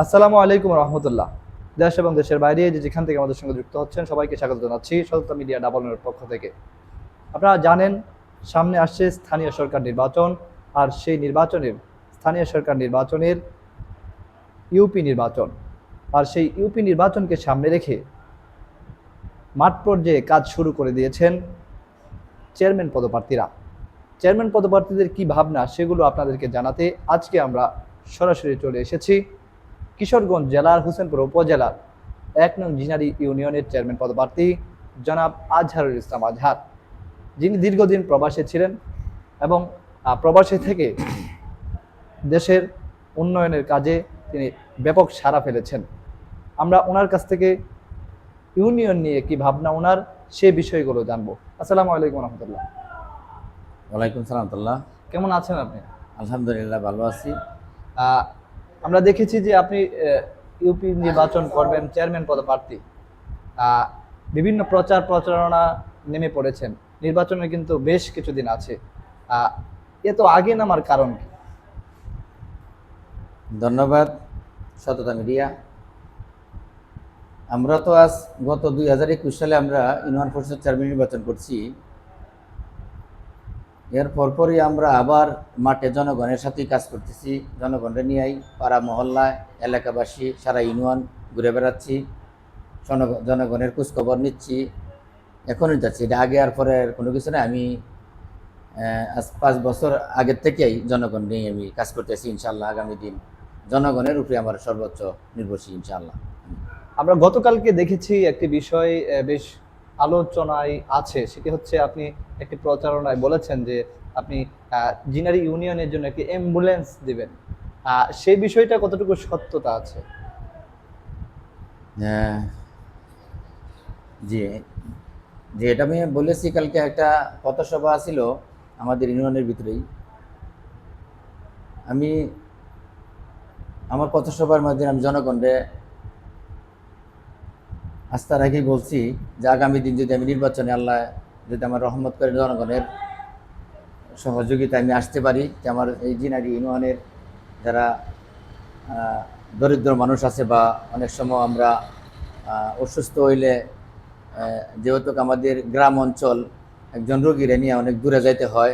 আসসালামু আলাইকুম রহমতুল্লাহ। দেশ এবং দেশের বাইরে যেখান থেকে আমাদের সঙ্গে যুক্ত হচ্ছেন সবাইকে স্বাগত জানাচ্ছি সততা মিডিয়া ডাবলের পক্ষ থেকে। আপনারা জানেন, সামনে আসছে স্থানীয় সরকার নির্বাচন। আর সেই নির্বাচনের স্থানীয় সরকার নির্বাচনের ইউপি নির্বাচন। আর সেই ইউপি নির্বাচনকে সামনে রেখে মাঠ পর্যায়ে কাজ শুরু করে দিয়েছেন চেয়ারম্যান পদপ্রার্থীরা। চেয়ারম্যান পদপ্রার্থীদের কি ভাবনা সেগুলো আপনাদেরকে জানাতে আজকে আমরা সরাসরি চলে এসেছি কিশোরগঞ্জ জেলার হোসেনপুর উপজেলার ১ নং জিনারি ইউনিয়নের চেয়ারম্যান পদপ্রার্থী জনাব আজহারুল ইসলাম আজহার, যিনি দীর্ঘদিন প্রবাসে ছিলেন এবং প্রবাসে থেকে দেশের উন্নয়নের কাজে তিনি ব্যাপক সাড়া ফেলেছেন। আমরা ওনার কাছ থেকে ইউনিয়ন নিয়ে কি ভাবনা ওনার সে বিষয়গুলো জানবো। আসসালামু আলাইকুম রহমতুল্লাহ। ওয়ালাইকুম সালাম আল্লাহ। কেমন আছেন আপনি? আলহামদুলিল্লাহ ভালো আছি। আহ, আমরা দেখেছি যে আপনি ইউপি নির্বাচন করবেন, চেয়ারম্যান পদপ্রার্থী। আহ, বিভিন্ন প্রচার প্রচারণা নেমে পড়েছেন। নির্বাচনের কিন্তু বেশ কিছুদিন আছে। আহ, এত আগে নামার কারণ কি? ধন্যবাদ সততা মিডিয়া। আমরা তো আজ গত 2021 সালে আমরা ইউনিয়ন পরিষদ চেয়ারম্যান নির্বাচন করছি। এর পরপরই আমরা আবার মাঠে জনগণের সাথেই কাজ করতেছি। জনগণের নিয়েই পাড়া মহল্লায় এলাকাবাসী সারা ইউনিয়ন ঘুরে বেড়াচ্ছি, জনগণের খোঁজখবর নিচ্ছি। এখনই যাচ্ছি, এটা আগে আর পরে কোনো কিছু না। আমি আজ 5 বছর আগের থেকেই জনগণ নিয়ে আমি কাজ করতেছি। ইনশাল্লাহ আগামী দিন জনগণের উপরে আমার সর্বোচ্চ নির্ভরশীল ইনশাল্লাহ। আমরা গতকালকে দেখেছি একটি বিষয় বেশ আলোচনায় আছে, সেটি হচ্ছে আপনি একটি প্রচারণায় বলেছেন যে আপনি জিনারি ইউনিয়নের জন্য একটি অ্যাম্বুলেন্স দিবেন। সেই বিষয়টা কতটুকু সত্যতা আছে? আহ, জি জি, এটা আমি বলেছি। কালকে একটা পথসভা ছিল আমাদের ইউনিয়নের ভিতরেই। আমি আমার পথসভার মধ্যে আমি জনগণকে আস্থা রেখেই বলছি যে আগামী দিন যদি আমি নির্বাচনে আল্লাহ যদি আমার রহমত করে জনগণের সহযোগিতা আমি আসতে পারি, যে আমার এই জিনারি ইউনিয়নের যারা দরিদ্র মানুষ আছে বা অনেক সময় আমরা অসুস্থ হইলে, যেহেতু আমাদের গ্রাম অঞ্চল, একজন রোগীরে নিয়ে অনেক দূরে যাইতে হয়।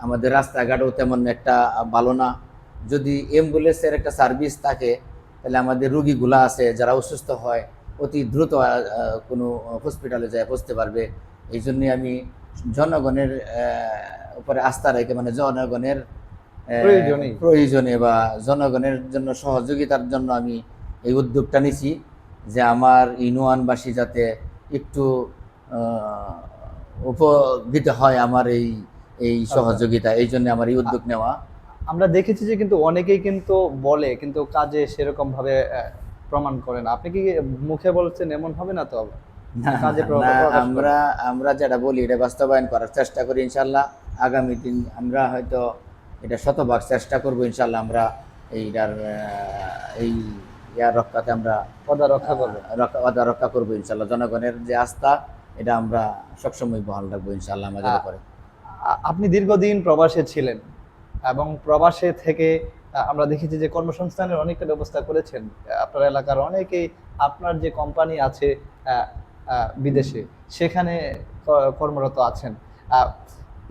আমাদের রাস্তাঘাটও তেমন একটা ভালো না। যদি অ্যাম্বুলেন্সের একটা সার্ভিস থাকে তাহলে আমাদের রুগীগুলা আছে যারা অসুস্থ হয় অতি দ্রুত কোনো হসপিটালে যায় পৌঁছতে পারবে। এই জন্যে আমি জনগণের উপরে আস্থা রেখে, মানে জনগণের প্রয়োজনে বা জনগণের জন্য সহযোগিতার জন্য আমি এই উদ্যোগটা নিছি, যে আমার ইউনিয়নবাসী যাতে একটু উপকৃত হয় আমার এই এই সহযোগিতা। এই জন্য আমার এই উদ্যোগ নেওয়া। আমরা দেখেছি যে কিন্তু অনেকেই কিন্তু বলে কিন্তু কাজে সেরকম ভাবে প্রমাণ করে না। আপনি কি মুখে বলছেন এমন হবে না তো? না কাজে না, প্রকাশ করে। আমরা আমরা যেটা বলি এটা বাস্তবায়ন করার চেষ্টা করি ইনশাল্লাহ। আগামী দিন আমরা হয়তো এটা শতভাগ চেষ্টা করব ইনশাল্লাহ। আমরা এইটার এই ইয়ার রক্ষাতে আমরা পদা রক্ষা করবে। রক্ষা করবো ইনশাল্লাহ। জনগণের যে আস্থা এটা আমরা সবসময় বহাল রাখবো ইনশাল্লাহ আমাদের উপরে। আপনি দীর্ঘদিন প্রবাসে ছিলেন এবং প্রবাসে থেকে আমরা দেখেছি যে কর্মসংস্থানের অনেকটা ব্যবস্থা করেছেন। আপনার এলাকার অনেকেই আপনার যে কোম্পানি আছে আহ, বিদেশে, সেখানে কর্মরত আছেন।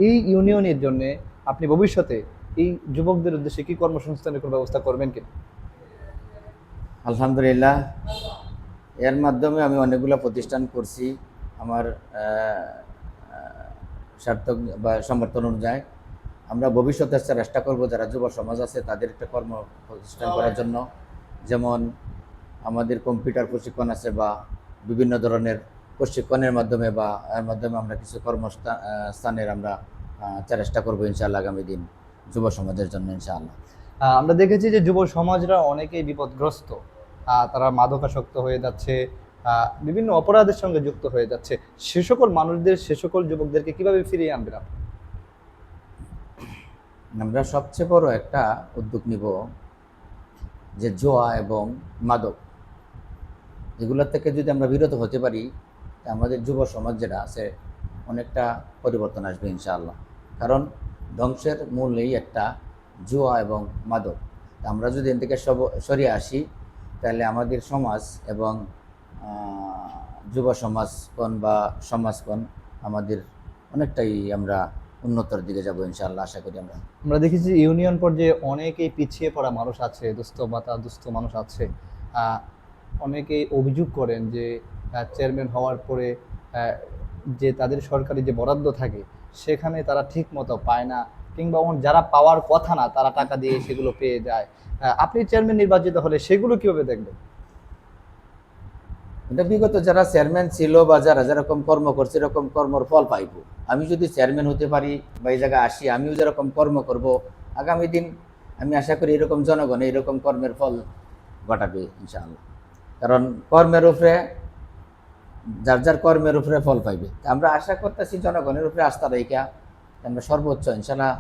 এই ইউনিয়নের জন্য আপনি ভবিষ্যতে এই যুবকদের উদ্দেশ্যে কি কর্মসংস্থানের কোনো ব্যবস্থা করবেন কি? আলহামদুলিল্লাহ, এর মাধ্যমে আমি অনেকগুলো প্রতিষ্ঠান করছি আমার সার্থক বা সমর্থন অনুযায়ী। আমরা ভবিষ্যতে চেষ্টা করব যারা যুব সমাজ আছে তাদের একটা কর্ম প্রতিষ্ঠান করার জন্য। যেমন আমাদের কম্পিউটার প্রশিক্ষণ আছে বা বিভিন্ন ধরনের প্রশিক্ষণের মাধ্যমে বা এর মাধ্যমে আমরা কিছু কর্মস্থানের আমরা চেষ্টা করবো ইনশাআল্লাহ আগামী দিন যুব সমাজের জন্য ইনশাআল্লাহ। আমরা দেখেছি যে যুব সমাজরা অনেকেই বিপদগ্রস্ত। তারা মাদকাসক্ত হয়ে যাচ্ছে, বিভিন্ন অপরাধের সঙ্গে যুক্ত হয়ে যাচ্ছে। সে সকল মানুষদের, সে সকল যুবকদেরকে কিভাবে ফিরিয়ে আনবেন আপনি? আমরা সবচেয়ে বড় একটা উদ্যোগ নিব, যে জুয়া এবং মাদক এগুলোর থেকে যদি আমরা বিরত হতে পারি, আমাদের যুব সমাজ যেটা আছে অনেকটা পরিবর্তন আসবে ইনশাআল্লাহ। কারণ ধ্বংসের মূল এই একটা জুয়া এবং মাদক। আমরা যদি এখান থেকে সরিয়ে আসি, তাহলে আমাদের সমাজ এবং যুব সমাজ কোন বা সমাজ কোন আমাদের অনেকটাই আমরা উন্নতর দিকে যাব ইনশাআল্লাহ, আশা করি আমরা। আমরা দেখেছি ইউনিয়ন পর্যায়ে অনেকেই পিছিয়ে পড়া মানুষ আছে, দুস্থ মানুষ আছে। আহ, অনেকেই অভিযোগ করেন যে চেয়ারম্যান হওয়ার পরে যে তাদের সরকারি যে বরাদ্দ থাকে সেখানে তারা ঠিক মতো পায় না, কিংবা যারা পাওয়ার কথা না তারা টাকা দিয়ে সেগুলো পেয়ে যায়। আপনি চেয়ারম্যান নির্বাচিত হলে সেগুলো কিভাবে দেখবেন? এটা বিগত যারা চেয়ারম্যান ছিল বা যারা যেরকম কর্ম করছে এরকম কর্মর ফল পাইব। আমি যদি চেয়ারম্যান হতে পারি বা এই জায়গায় আসি, আমিও যেরকম কর্ম করব, আগামী দিন আমি আশা করি এরকম জনগণ এরকম কর্মের ফল ঘটাবে ইনশাআল্লাহ। কারণ কর্মের উপরে, যার যার কর্মের উপরে ফল পাইবে। আমরা আশা করতেছি জনগণের উপরে আস্থা রেখা আমরা সর্বোচ্চ ইনশাআল্লাহ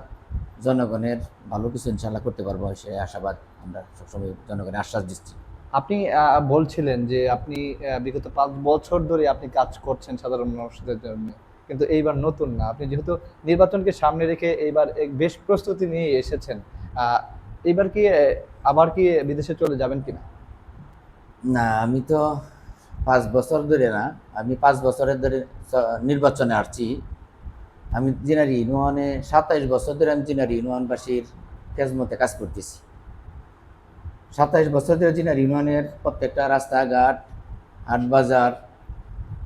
জনগণের ভালো কিছু ইনশাআল্লাহ করতে পারবো, সে আশাবাদ আমরা সবসময় জনগণের আশ্বাস দিচ্ছি। আপনি বলছিলেন যে আপনি বিগত 5 বছর ধরে আপনি কাজ করছেন সাধারণ মানুষদের জন্য, কিন্তু এইবার নতুন না, আপনি যেহেতু নির্বাচনকে সামনে রেখে এইবার বেশ প্রস্তুতি নিয়ে এসেছেন। আহ, এইবার কি আবার কি বিদেশে চলে যাবেন কিনা? না, আমি তো 5 বছর ধরে না, আমি 5 বছরের ধরে নির্বাচনে আসছি। আমি জিনারি ইউনিয়নে 27 বছর ধরে আমি জিনারি ইউনিয়নবাসীর খেজমতে কাজ করতেছি। 27 বছর ধরে জিনারি ইউনিয়নের প্রত্যেকটা রাস্তাঘাট, হাট বাজার,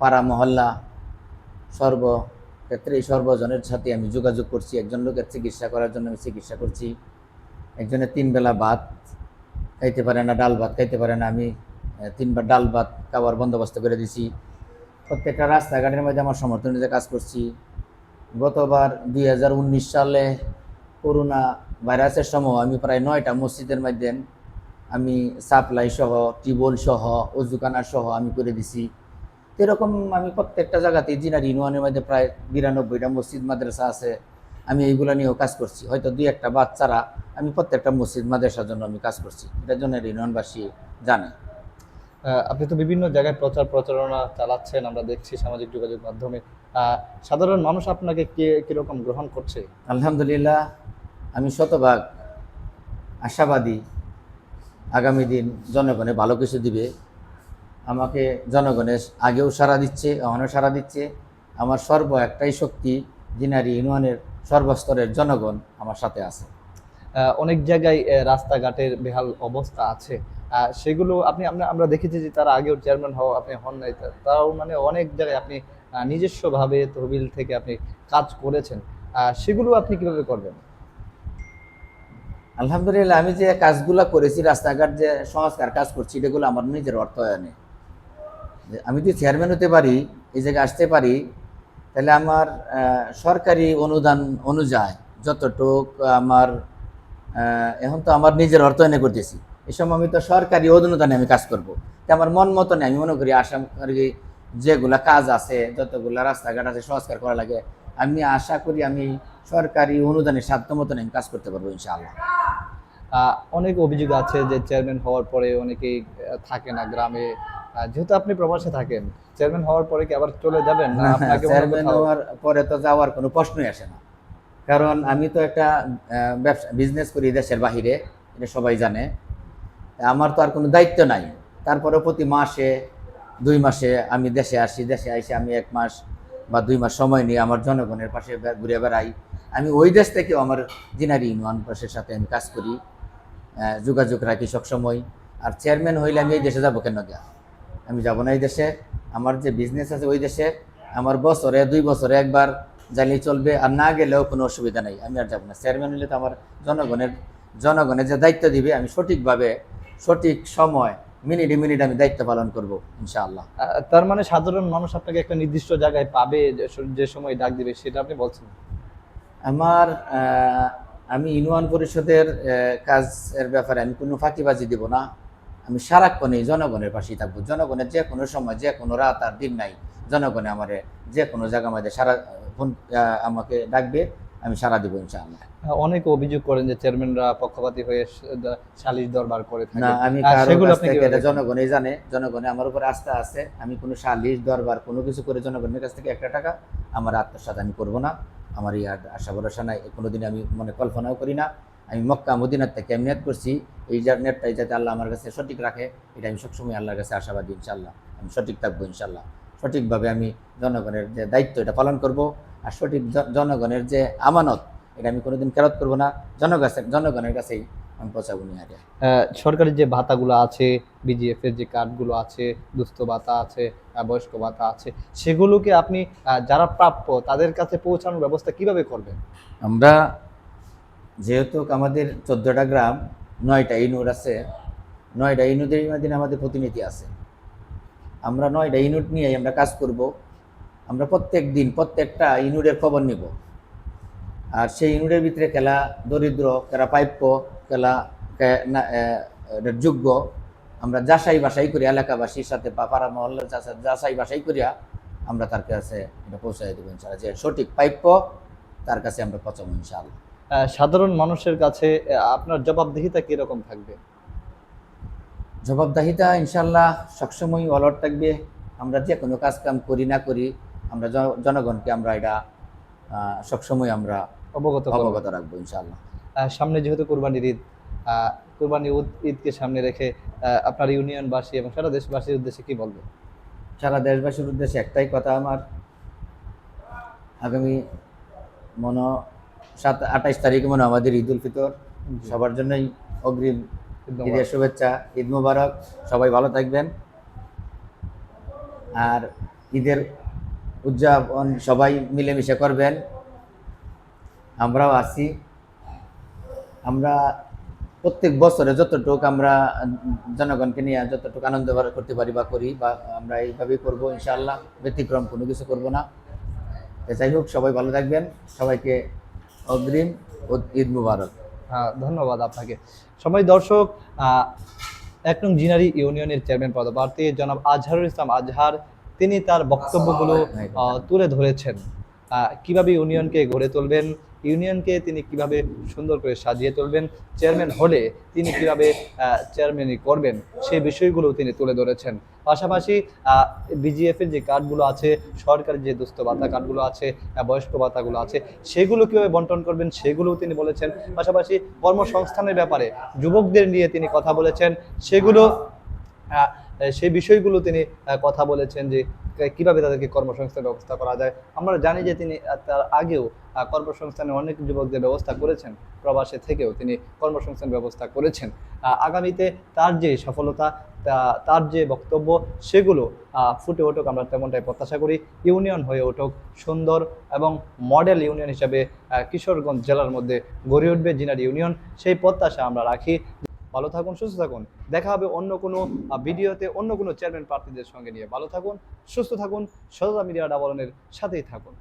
পাড়া মহল্লা সর্বক্ষেত্রে সর্বজনের সাথে আমি যোগাযোগ করছি। একজন লোকের চিকিৎসা করার জন্য আমি চিকিৎসা করছি। একজনের 3 বেলা ভাত খাইতে পারে না, ডাল ভাত খাইতে পারে না, আমি 3 বার ডাল ভাত খাওয়ার বন্দোবস্ত করে দিছি। প্রত্যেকটা রাস্তাঘাটের মধ্যে আমার সমর্থন নিয়ে কাজ করছি। গতবার 2019 সালে করোনা ভাইরাসের সময় আমি প্রায় 9টা মসজিদের মধ্যে আমি সাপ্লাই সহ, টিউবওয়েল সহ, অজুখানা সহ আমি করে দিছি। এরকম আমি প্রত্যেকটা জায়গাতে জিনারি ইউনিয়নের মধ্যে প্রায় 92টা মসজিদ মাদ্রাসা আছে, আমি এইগুলো নিয়েও কাজ করছি। হয়তো 2-1টা বাচ্চারা, আমি প্রত্যেকটা মসজিদ মাদ্রাসার জন্য আমি কাজ করছি, এটার জন্য ইউনিয়নবাসী জানে। আপনি তো বিভিন্ন জায়গায় প্রচারণা চালাচ্ছেন, আমরা দেখছি সামাজিক যোগাযোগ মাধ্যমে। সাধারণ মানুষ আপনাকে কিরকম গ্রহণ করছে? আলহামদুলিল্লাহ, আমি শতভাগ আশাবাদী আগামী দিন জনগণে ভালো কিছু দিবে। আমাকে জনগণের আগেও সাড়া দিচ্ছে, এখনও সাড়া দিচ্ছে। আমার একটাই শক্তি, জিনারি ইউনিয়নের সর্বস্তরের জনগণ আমার সাথে আছে। অনেক জায়গায় রাস্তাঘাটের বেহাল অবস্থা আছে। সেগুলো আমরা দেখেছি যে তারা আগেও চেয়ারম্যান হওয়া আপনি হন নাই, তাও মানে অনেক জায়গায় আপনি নিজস্বভাবে তহবিল থেকে আপনি কাজ করেছেন। সেগুলো আপনি কিভাবে করবেন? আলহামদুলিল্লাহ, আমি যে কাজগুলো করেছি, রাস্তাঘাট যে সংস্কার কাজ করছি, এগুলো আমার নিজের অর্থায়নে। আমি যদি চেয়ারম্যান হতে পারি, এই জায়গায় আসতে পারি, তাহলে আমার সরকারি অনুদান অনুযায়ী যতটুক আমার এখন তো আমার নিজের অর্থায়নে করতেছি, এই সময় আমি তো সরকারি অনুদানে আমি কাজ করব। তো আমার মন মতো নেই, আমি মনে করি আশা করি যেগুলা কাজ আছে, যতগুলা রাস্তাঘাট আছে সংস্কার করা লাগে, আমি আশা করি আমি সরকারি অনুদানের সাধ্য মতন আমি কাজ করতে পারবো ইনশাআল্লাহ। অনেক অভিযোগ আছে যে চেয়ারম্যান হওয়ার পরে অনেকেই থাকে না গ্রামে। যেহেতু আপনি প্রবাসে থাকেন, চেয়ারম্যান হওয়ার পরে কি আবার চলে যাবেন না আপনাকে অন্য চেয়ারম্যান কোথাও? হওয়ার পরে তো যাওয়ার কোনো প্রশ্নই আসে না, কারণ আমি তো একটা ব্যবসা বিজনেস করি দেশের বাহিরে, এটা সবাই জানে। আমার তো আর কোনো দায়িত্ব নাই। তারপরে প্রতি মাসে 2 মাসে আমি দেশে আসি, দেশে এসে আমি 1 মাস বা 2 মাস সময় নিয়ে আমার জনগণের পাশে ঘুরে বেড়াই। আমি ওই দেশ থেকেও আমার জিনারি ইউনিয়ন পাশের সাথে আমি কাজ করি, যোগাযোগ রাখি সবসময়। আর চেয়ারম্যান হইলে আমি এই দেশে যাবো কেন? আমি যাব না এই দেশে। আমার যে বিজনেস আছে ওই দেশে আমার বছরে 2 বছরে একবার যাইলেই চলবে, আর না গেলেও কোনো অসুবিধা নেই, আমি আর যাবো না। চেয়ারম্যান হলে তো আমার জনগণের যে দায়িত্ব দিবে, আমি সঠিকভাবে সঠিক সময় মিনিটে মিনিট আমি দায়িত্ব পালন করব ইনশাআল্লাহ। তার মানে সাধারণ মানুষ আপনাকে একটা নির্দিষ্ট জায়গায় পাবে, যে সময় ডাক দিবে সেটা আপনি বলছেন? আমার আমি ইউনিয়ন পরিষদের কাজের ব্যাপারে আমি কোনো ফাঁকিবাজি দেব না। আমি সারাক্ষণই জনগণের পাশেই থাকবো। জনগণের যে কোনো সময়, যে কোনো রাত আর দিন নাই, জনগণে আমারে যে কোনো জায়গা মধ্যে ফোন আমাকে ডাকবে, আমি সারা দিব ইনশাআল্লাহ। অনেক অভিযোগ করেন যে চেয়ারম্যানরা পক্ষপাতী হয়ে সালিশ দরবার করে না, থাকে। আমি কারো সেগুলো কাছ আপনি থেকে, কিভাবে এটা দেখেন? জনগণই জানে, জনগণে আমার উপর আস্থা আছে। আমি কোনো সালিশ দরবার কোনো কিছু করে জনগণের কাছ থেকে 1টা টাকা আমার আত্মসাৎ আমি করবো না। আমার এই আশা ভরসা নাই, কোনোদিন আমি মনে কল্পনাও করি না। আমি মক্কা মদিনার থেকে আমি নিয়ত করছি এই নেটটাই যাতে আল্লাহ আমার কাছে সঠিক রাখে, এটা আমি সবসময় আল্লাহর কাছে আশাবাদী। ইনশাল্লাহ আমি সঠিক থাকবো, ইনশাল্লাহ সঠিকভাবে আমি জনগণের যে দায়িত্ব এটা পালন করব, আর সঠিক জনগণের যে আমানত এটা আমি কোনোদিন ফেরত করবো না, জনগণের কাছেই আমি পৌঁছাবো নিয়ে আগে। সরকারি যে ভাতাগুলো আছে, বিজিএফ এর যে কার্ডগুলো আছে, দুস্থ ভাতা আছে, বয়স্ক ভাতা আছে, সেগুলোকে আপনি যারা প্রাপ্য তাদের কাছে পৌঁছানোর ব্যবস্থা কিভাবে করবেন? আমরা যেহেতু আমাদের 14টা গ্রাম, 9টা ইউনিট আছে, 9টা ইউনিটের মধ্যে আমাদের প্রতিনিধি আছে, আমরা 9টা ইউনিট নিয়ে আমরা কাজ করব। আমরা প্রত্যেক দিন প্রত্যেকটা ইউনিটের খবর নিব, আর সেই ইউনিটের ভিতরে খেলা দরিদ্র, খেলা প্রাপ্য, খেলা যোগ্য, আমরা যাচাই বাছাই করি এলাকাবাসীর সাথে বা পাড়া মহল্লার যাচাই বাছাই করিয়া আমরা তার কাছে এটা পৌঁছাই দেবো ইনশাআল্লাহ, যে সঠিক প্রাপ্য তার কাছে আমরা পৌঁছাবো ইনশাআল্লাহ। সাধারণ মানুষের কাছে আপনার জবাবদিহিতা কিরকম থাকবে? জবাবদিহিতা ইনশাআল্লাহ সবসময় অলর্ট থাকবে। আমরা যে কোনো কাজ কাম করি না করি, আমরা জনগণকে আমরা এটা সবসময় আমরা অবগত রাখবো ইনশাআল্লাহ। সামনে যেহেতু কোরবানির ঈদ, কোরবানি ঈদকে সামনে রেখে আপনার ইউনিয়নবাসী এবং সারা দেশবাসীর উদ্দেশ্যে কি বলবেন? সারা দেশবাসীর উদ্দেশ্যে একটাই কথা আমার, আগামী 28 তারিখে আমাদের ঈদ উল ফিতর, সবার জন্যই অগ্রিম ঈদের শুভেচ্ছা, ঈদ মুবারক, সবাই ভালো থাকবেন। আর ঈদের উদযাপন সবাই মিলেমিশে করবেন, আমরাও আছি। আমরা প্রত্যেক বছরে যতটুকু আমরা জনগণকে নিয়ে যতটুকু আনন্দ করতে পারি বা করি, বা আমরা এইভাবেই করবো ইনশাআল্লাহ, ব্যতিক্রম কোনো কিছু করব না। যাই হোক, সবাই ভালো থাকবেন, সবাইকে অগ্রিম ঈদ মুবারক। ধন্যবাদ আপনাকে। সবাই দর্শক, 1 নং জিনারি ইউনিয়নের চেয়ারম্যান পদপ্রার্থী জনাব আজহারুল ইসলাম আজহার, তিনি তার বক্তব্যগুলো তুলে ধরেছেন। কিভাবে ইউনিয়নকে গড়ে তুলবেন, ইউনিয়নকে তিনি কিভাবে সুন্দর করে সাজিয়ে তুলবেন, চেয়ারম্যান হলে তিনি কিভাবে চেয়ারম্যানই করবেন, সেই বিষয়গুলো তিনি তুলে ধরেছেন। পাশাপাশি বিজিএফ এর যে কার্ডগুলো আছে, সরকারি যে দুস্থ ভাতা কার্ডগুলো আছে, বয়স্ক ভাতাগুলো আছে, সেগুলো কীভাবে বন্টন করবেন সেগুলোও তিনি বলেছেন। পাশাপাশি কর্মসংস্থানের ব্যাপারে যুবকদের নিয়ে তিনি কথা বলেছেন, সেগুলো সেই বিষয়গুলো তিনি কথা বলেছেন যে কিভাবে তাদেরকে কর্মসংস্থানের ব্যবস্থা করা যায়। আমরা জানি যে তিনি তার আগেও কর্মসংস্থানে অনেক যুবকদের ব্যবস্থা করেছেন, প্রবাসে থেকেও তিনি কর্মসংস্থান ব্যবস্থা করেছেন। আগামীতে তার যে সফলতা, তার যে বক্তব্য, সেগুলো ফুটে উঠুক, আমরা তেমনটাই প্রত্যাশা করি। ইউনিয়ন হয়ে উঠুক সুন্দর এবং মডেল ইউনিয়ন হিসাবে কিশোরগঞ্জ জেলার মধ্যে গড়ে উঠবে জিনারি ইউনিয়ন, সেই প্রত্যাশা আমরা রাখি। ভালো থাকুন, সুস্থ থাকুন। দেখা হবে অন্য কোনো ভিডিওতে অন্য কোনো চেয়ারম্যান প্রার্থীদের সঙ্গে নিয়ে। ভালো থাকুন, সুস্থ থাকুন, সততা মিডিয়া ডাবলনের সাথেই থাকুন।